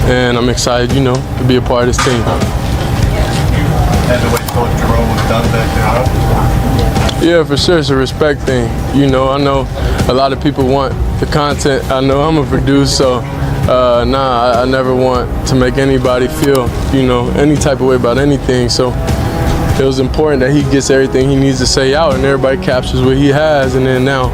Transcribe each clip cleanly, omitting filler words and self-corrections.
and I'm excited, to be a part of this team. And the way Coach Jerome was done back there, Yeah, for sure, it's a respect thing. I know a lot of people want the content. I know I'm a producer, so I never want to make anybody feel, any type of way about anything. So it was important that he gets everything he needs to say out and everybody captures what he has, and then now.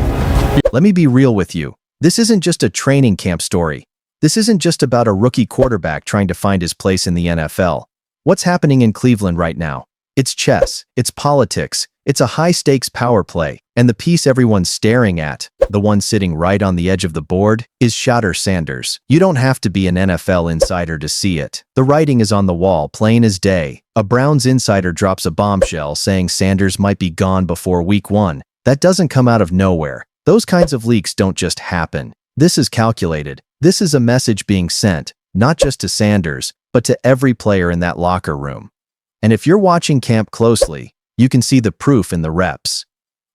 Let me be real with you. This isn't just a training camp story. This isn't just about a rookie quarterback trying to find his place in the NFL. What's happening in Cleveland right now? It's chess, it's politics, it's a high-stakes power play, and the piece everyone's staring at, the one sitting right on the edge of the board, is Shadur Sanders. You don't have to be an NFL insider to see it. The writing is on the wall, plain as day. A Browns insider drops a bombshell saying Sanders might be gone before Week 1. That doesn't come out of nowhere. Those kinds of leaks don't just happen. This is calculated. This is a message being sent, not just to Sanders, but to every player in that locker room. And if you're watching camp closely, you can see the proof in the reps.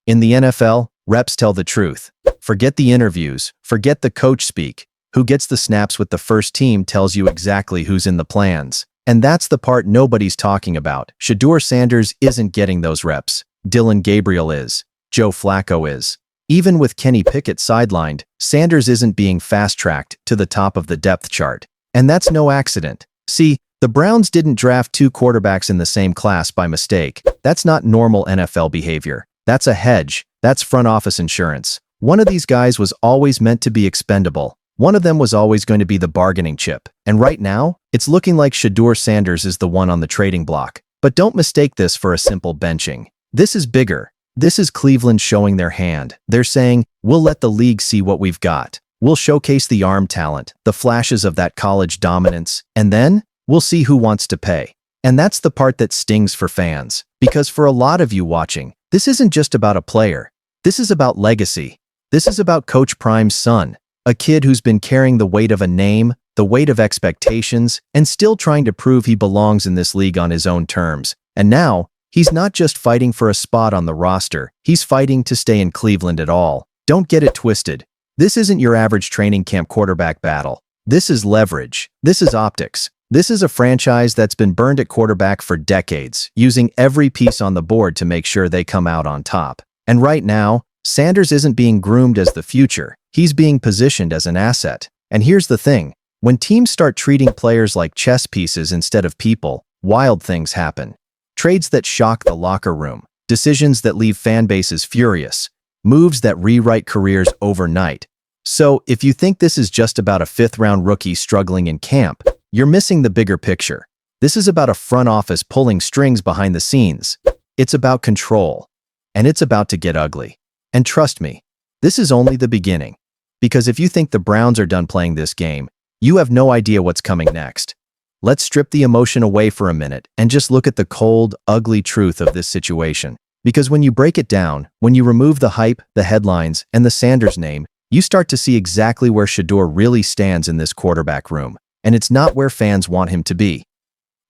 In the NFL, reps tell the truth. Forget the interviews, forget the coach speak. Who gets the snaps with the first team tells you exactly who's in the plans. And that's the part nobody's talking about. Shadur Sanders isn't getting those reps. Dylan Gabriel is. Joe Flacco is. Even with Kenny Pickett sidelined, Sanders isn't being fast-tracked to the top of the depth chart. And that's no accident. See, the Browns didn't draft 2 quarterbacks in the same class by mistake. That's not normal NFL behavior. That's a hedge. That's front office insurance. One of these guys was always meant to be expendable. One of them was always going to be the bargaining chip. And right now, it's looking like Shadur Sanders is the one on the trading block. But don't mistake this for a simple benching. This is bigger. This is Cleveland showing their hand. They're saying, we'll let the league see what we've got. We'll showcase the arm talent, the flashes of that college dominance, and then we'll see who wants to pay. And that's the part that stings for fans. Because for a lot of you watching, this isn't just about a player. This is about legacy. This is about Coach Prime's son, a kid who's been carrying the weight of a name, the weight of expectations, and still trying to prove he belongs in this league on his own terms. And now, he's not just fighting for a spot on the roster, he's fighting to stay in Cleveland at all. Don't get it twisted. This isn't your average training camp quarterback battle. This is leverage. This is optics. This is a franchise that's been burned at quarterback for decades, using every piece on the board to make sure they come out on top. And right now, Sanders isn't being groomed as the future. He's being positioned as an asset. And here's the thing. When teams start treating players like chess pieces instead of people, wild things happen. Trades that shock the locker room, decisions that leave fan bases furious, moves that rewrite careers overnight. So, if you think this is just about a 5th-round rookie struggling in camp, you're missing the bigger picture. This is about a front office pulling strings behind the scenes. It's about control. And it's about to get ugly. And trust me, this is only the beginning. Because if you think the Browns are done playing this game, you have no idea what's coming next. Let's strip the emotion away for a minute and just look at the cold, ugly truth of this situation. Because when you break it down, when you remove the hype, the headlines, and the Sanders name, you start to see exactly where Shadur really stands in this quarterback room. And it's not where fans want him to be.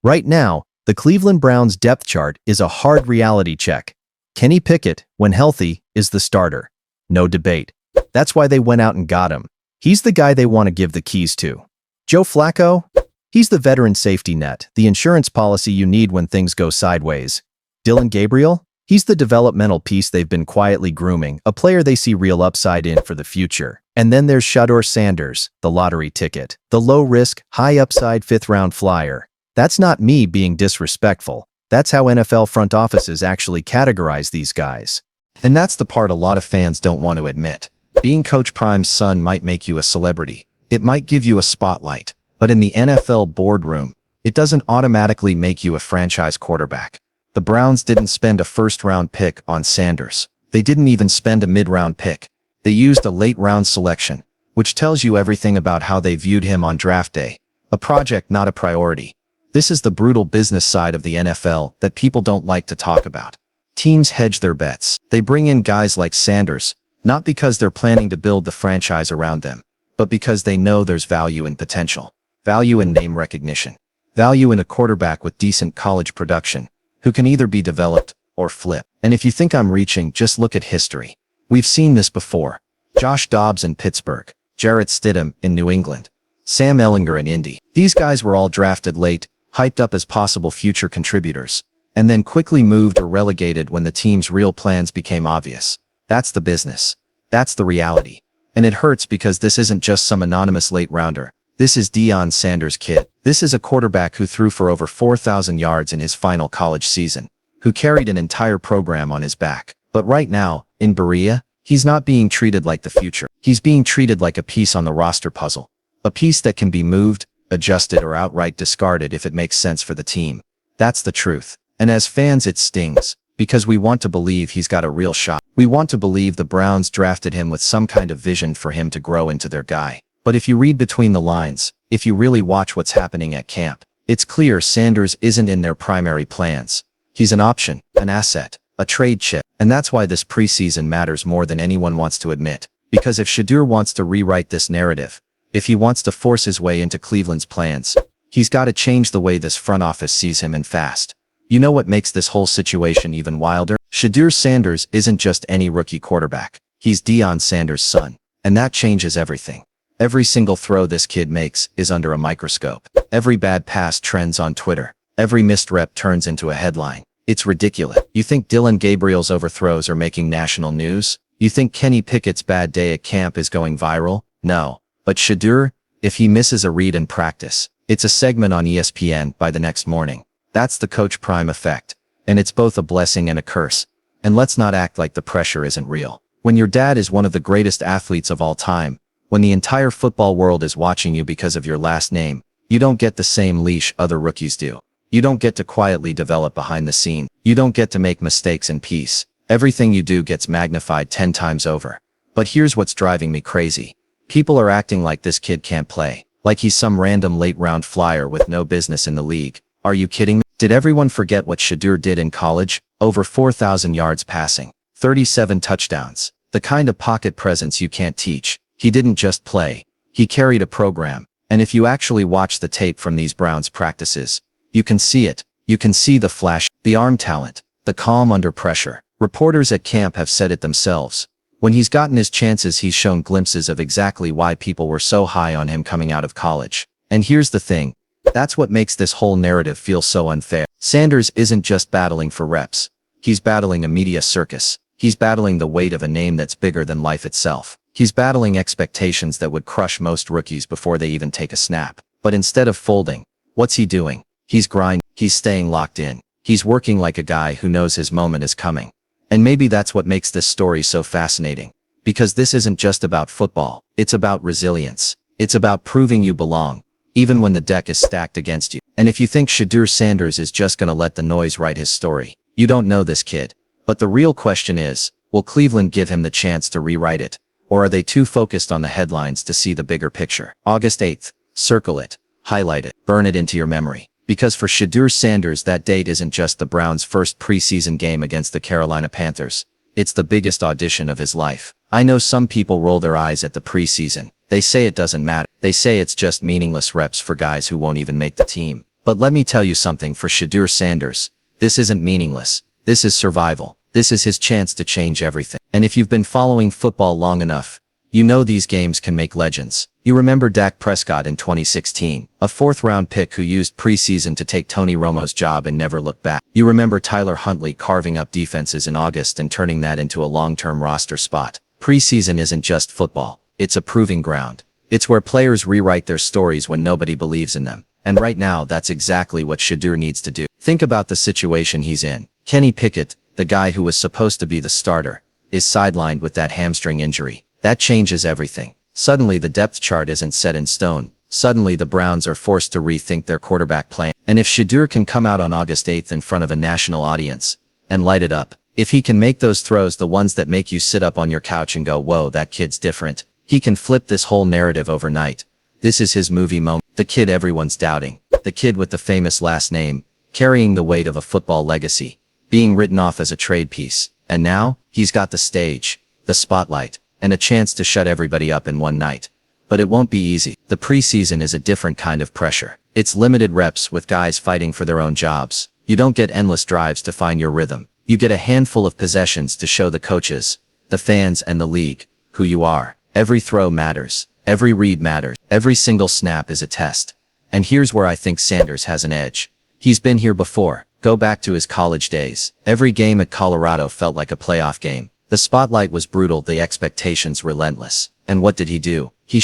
Right now, the Cleveland Browns depth chart is a hard reality check. Kenny Pickett, when healthy, is the starter. No debate. That's why they went out and got him. He's the guy they want to give the keys to. Joe Flacco? He's the veteran safety net, the insurance policy you need when things go sideways. Dylan Gabriel? He's the developmental piece they've been quietly grooming, a player they see real upside in for the future. And then there's Shadur Sanders, the lottery ticket, the low-risk, high-upside 5th-round flyer. That's not me being disrespectful. That's how NFL front offices actually categorize these guys. And that's the part a lot of fans don't want to admit. Being Coach Prime's son might make you a celebrity. It might give you a spotlight. But in the NFL boardroom, it doesn't automatically make you a franchise quarterback. The Browns didn't spend a 1st-round pick on Sanders. They didn't even spend a mid-round pick. They used a late-round selection, which tells you everything about how they viewed him on draft day. A project, not a priority. This is the brutal business side of the NFL that people don't like to talk about. Teams hedge their bets. They bring in guys like Sanders, not because they're planning to build the franchise around them, but because they know there's value in potential, value in name recognition, value in a quarterback with decent college production, who can either be developed or flip. And if you think I'm reaching, just look at history. We've seen this before. Josh Dobbs in Pittsburgh, Jarrett Stidham in New England. Sam Ehlinger in Indy. These guys were all drafted late, hyped up as possible future contributors, and then quickly moved or relegated when the team's real plans became obvious. That's the business. That's the reality. And it hurts because this isn't just some anonymous late rounder. This is Deion Sanders' kid. This is a quarterback who threw for over 4,000 yards in his final college season, who carried an entire program on his back. But right now, in Berea, he's not being treated like the future. He's being treated like a piece on the roster puzzle. A piece that can be moved, adjusted, or outright discarded if it makes sense for the team. That's the truth. And as fans, it stings, because we want to believe he's got a real shot. We want to believe the Browns drafted him with some kind of vision for him to grow into their guy. But if you read between the lines, if you really watch what's happening at camp, it's clear Sanders isn't in their primary plans. He's an option, an asset, a trade chip. And that's why this preseason matters more than anyone wants to admit. Because if Shedeur wants to rewrite this narrative, if he wants to force his way into Cleveland's plans, he's got to change the way this front office sees him, and fast. You know what makes this whole situation even wilder? Shedeur Sanders isn't just any rookie quarterback. He's Deion Sanders' son. And that changes everything. Every single throw this kid makes is under a microscope. Every bad pass trends on Twitter. Every missed rep turns into a headline. It's ridiculous. You think Dylan Gabriel's overthrows are making national news? You think Kenny Pickett's bad day at camp is going viral? No. But Shedeur, if he misses a read in practice, it's a segment on ESPN by the next morning. That's the Coach Prime effect. And it's both a blessing and a curse. And let's not act like the pressure isn't real. When your dad is one of the greatest athletes of all time, when the entire football world is watching you because of your last name, you don't get the same leash other rookies do. You don't get to quietly develop behind the scene. You don't get to make mistakes in peace. Everything you do gets magnified 10 times over. But here's what's driving me crazy. People are acting like this kid can't play, like he's some random late-round flyer with no business in the league. Are you kidding me? Did everyone forget what Shedeur did in college? Over 4,000 yards passing, 37 touchdowns, the kind of pocket presence you can't teach. He didn't just play. He carried a program. And if you actually watch the tape from these Browns practices, you can see it. You can see the flash, the arm talent, the calm under pressure. Reporters at camp have said it themselves. When he's gotten his chances, he's shown glimpses of exactly why people were so high on him coming out of college. And here's the thing. That's what makes this whole narrative feel so unfair. Sanders isn't just battling for reps. He's battling a media circus. He's battling the weight of a name that's bigger than life itself. He's battling expectations that would crush most rookies before they even take a snap. But instead of folding, what's he doing? He's grinding. He's staying locked in. He's working like a guy who knows his moment is coming. And maybe that's what makes this story so fascinating. Because this isn't just about football. It's about resilience. It's about proving you belong, even when the deck is stacked against you. And if you think Shedeur Sanders is just gonna let the noise write his story, you don't know this kid. But the real question is, will Cleveland give him the chance to rewrite it? Or are they too focused on the headlines to see the bigger picture? August 8th. Circle it. Highlight it. Burn it into your memory. Because for Shedeur Sanders, that date isn't just the Browns' first preseason game against the Carolina Panthers. It's the biggest audition of his life. I know some people roll their eyes at the preseason. They say it doesn't matter. They say it's just meaningless reps for guys who won't even make the team. But let me tell you something, for Shedeur Sanders, this isn't meaningless. This is survival. This is his chance to change everything. And if you've been following football long enough, you know these games can make legends. You remember Dak Prescott in 2016, a fourth-round pick who used preseason to take Tony Romo's job and never looked back. You remember Tyler Huntley carving up defenses in August and turning that into a long-term roster spot. Preseason isn't just football. It's a proving ground. It's where players rewrite their stories when nobody believes in them. And right now, that's exactly what Shedeur needs to do. Think about the situation he's in. Kenny Pickett, the guy who was supposed to be the starter, is sidelined with that hamstring injury. That changes everything. Suddenly the depth chart isn't set in stone. Suddenly the Browns are forced to rethink their quarterback plan. And if Shedeur can come out on August 8th in front of a national audience and light it up, if he can make those throws, the ones that make you sit up on your couch and go, whoa, that kid's different, he can flip this whole narrative overnight. This is his movie moment. The kid everyone's doubting. The kid with the famous last name, carrying the weight of a football legacy, being written off as a trade piece. And now, he's got the stage, the spotlight, and a chance to shut everybody up in one night. But it won't be easy. The preseason is a different kind of pressure. It's limited reps with guys fighting for their own jobs. You don't get endless drives to find your rhythm. You get a handful of possessions to show the coaches, the fans, and the league who you are. Every throw matters. Every read matters. Every single snap is a test. And here's where I think Sanders has an edge. He's been here before. Go back to his college days. Every game at Colorado felt like a playoff game. The spotlight was brutal, the expectations relentless. And what did he do? He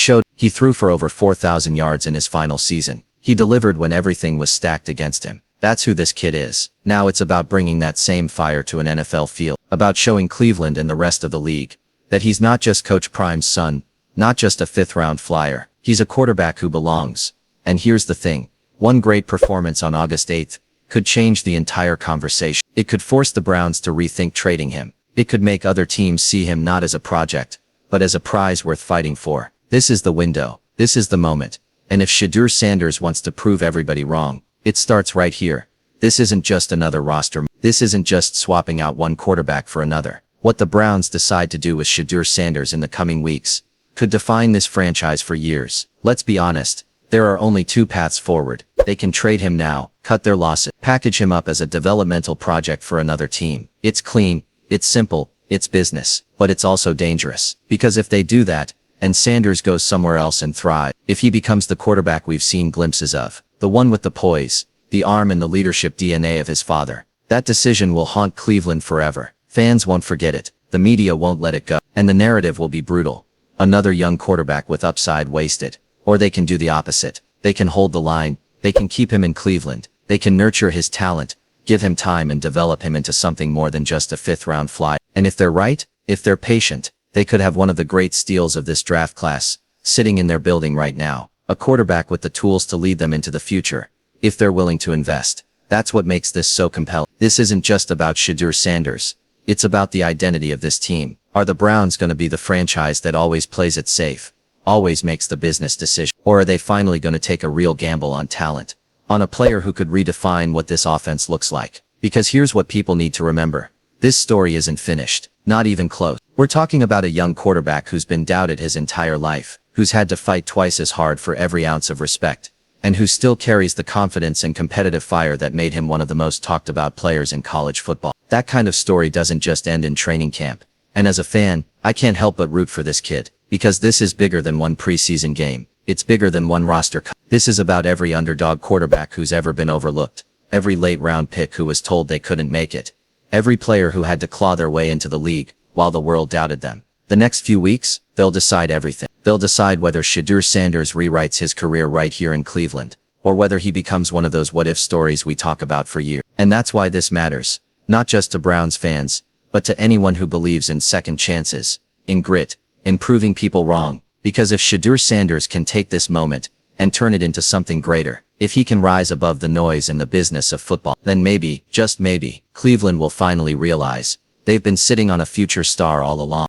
threw for over 4,000 yards in his final season. He delivered when everything was stacked against him. That's who this kid is. Now it's about bringing that same fire to an NFL field, about showing Cleveland and the rest of the league that he's not just Coach Prime's son, not just a fifth-round flyer. He's a quarterback who belongs. And here's the thing. One great performance on August 8th could change the entire conversation. It could force the Browns to rethink trading him. It could make other teams see him not as a project, but as a prize worth fighting for. This is the window. This is the moment. And if Shadur Sanders wants to prove everybody wrong, it starts right here. This isn't just another roster. This isn't just swapping out one quarterback for another. What the Browns decide to do with Shedeur Sanders in the coming weeks could define this franchise for years. Let's be honest. There are only two paths forward. They can trade him now, cut their losses, package him up as a developmental project for another team. It's clean, it's simple, it's business, but it's also dangerous. Because if they do that, and Sanders goes somewhere else and thrives, if he becomes the quarterback we've seen glimpses of, the one with the poise, the arm and the leadership DNA of his father, that decision will haunt Cleveland forever. Fans won't forget it, the media won't let it go, and the narrative will be brutal. Another young quarterback with upside wasted. Or they can do the opposite. They can hold the line. They can keep him in Cleveland. They can nurture his talent, give him time and develop him into something more than just a fifth-round fly. And if they're right, if they're patient, they could have one of the great steals of this draft class sitting in their building right now. A quarterback with the tools to lead them into the future, if they're willing to invest. That's what makes this so compelling. This isn't just about Shadur Sanders. It's about the identity of this team. Are the Browns going to be the franchise that always plays it safe, always makes the business decision? Or are they finally going to take a real gamble on talent, on a player who could redefine what this offense looks like? Because here's what people need to remember. This story isn't finished, not even close. We're talking about a young quarterback who's been doubted his entire life, who's had to fight twice as hard for every ounce of respect, and who still carries the confidence and competitive fire that made him one of the most talked about players in college football. That kind of story doesn't just end in training camp. And as a fan, I can't help but root for this kid, because this is bigger than one preseason game. It's bigger than one roster cut. This is about every underdog quarterback who's ever been overlooked, every late-round pick who was told they couldn't make it, every player who had to claw their way into the league while the world doubted them. The next few weeks, they'll decide everything. They'll decide whether Shadur Sanders rewrites his career right here in Cleveland, or whether he becomes one of those what-if stories we talk about for years. And that's why this matters, not just to Browns fans, but to anyone who believes in second chances, in grit, in proving people wrong. Because if Shadur Sanders can take this moment and turn it into something greater, if he can rise above the noise in the business of football, then maybe, just maybe, Cleveland will finally realize they've been sitting on a future star all along.